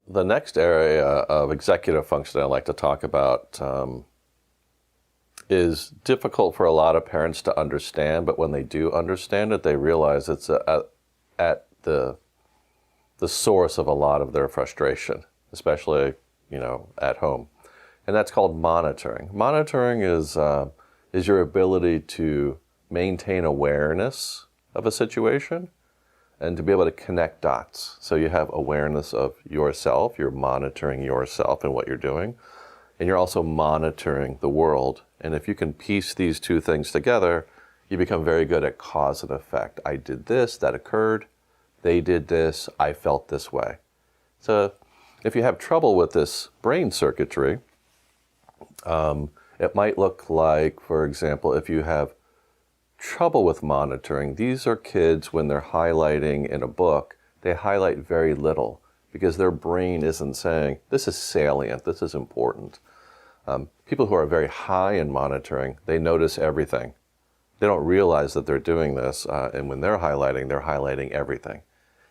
The next area of executive function I'd like to talk about is difficult for a lot of parents to understand, but when they do understand it, they realize it's at the source of a lot of their frustration, especially, at home. And that's called monitoring. Monitoring is your ability to maintain awareness of a situation and to be able to connect dots. So you have awareness of yourself, you're monitoring yourself and what you're doing, and you're also monitoring the world. And if you can piece these two things together, you become very good at cause and effect. I did this, that occurred, they did this, I felt this way. So if you have trouble with this brain circuitry, it might look like, for example, if you have trouble with monitoring, these are kids when they're highlighting in a book, they highlight very little because their brain isn't saying, this is salient, this is important. People who are very high in monitoring, they notice everything. They don't realize that they're doing this, and when they're highlighting everything.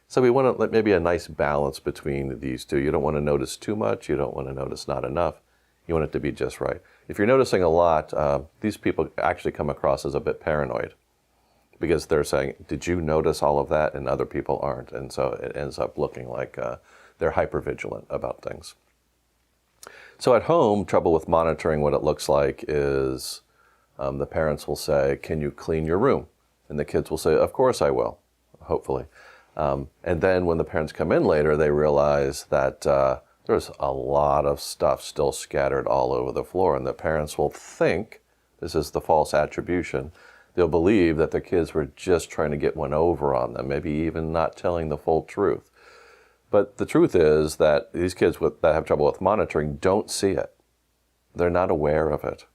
So we want maybe a nice balance between these two. You don't want to notice too much, you don't want to notice not enough. You want it to be just right. If you're noticing a lot, these people actually come across as a bit paranoid because they're saying, did you notice all of that? And other people aren't. And so it ends up looking like they're hyper-vigilant about things. So at home, trouble with monitoring, what it looks like is the parents will say, can you clean your room? And the kids will say, of course I will, hopefully. And then when the parents come in later, they realize that there's a lot of stuff still scattered all over the floor, and the parents will think, this is the false attribution, they'll believe that their kids were just trying to get one over on them, maybe even not telling the full truth. But the truth is that these kids that have trouble with monitoring don't see it. They're not aware of it.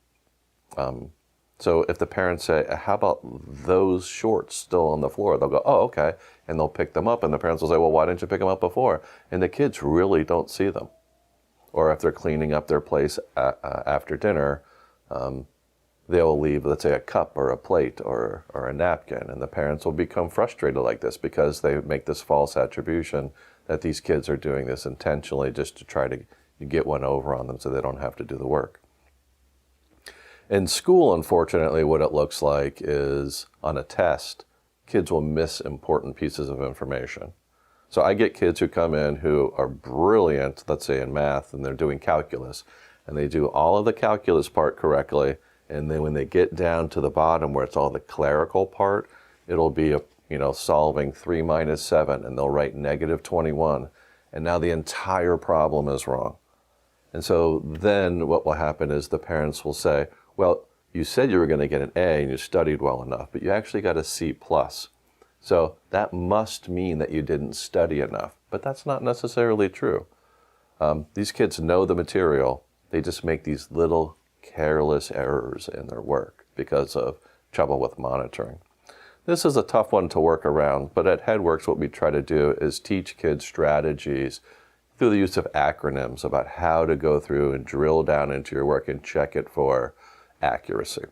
So if the parents say, how about those shorts still on the floor? They'll go, oh, okay. And they'll pick them up. And the parents will say, well, why didn't you pick them up before? And the kids really don't see them. Or if they're cleaning up their place after dinner, they'll leave, let's say, a cup or a plate or a napkin. And the parents will become frustrated like this because they make this false attribution that these kids are doing this intentionally just to try to get one over on them so they don't have to do the work. In school, unfortunately, what it looks like is on a test, kids will miss important pieces of information. So I get kids who come in who are brilliant, let's say in math, and they're doing calculus, and they do all of the calculus part correctly, and then when they get down to the bottom where it's all the clerical part, it'll be solving 3 minus 7, and they'll write -21, and now the entire problem is wrong. And so then what will happen is the parents will say, well, you said you were going to get an A and you studied well enough, but you actually got a C+. So that must mean that you didn't study enough, but that's not necessarily true. These kids know the material, they just make these little careless errors in their work because of trouble with monitoring. This is a tough one to work around, but at HeadWorks what we try to do is teach kids strategies through the use of acronyms about how to go through and drill down into your work and check it for accuracy.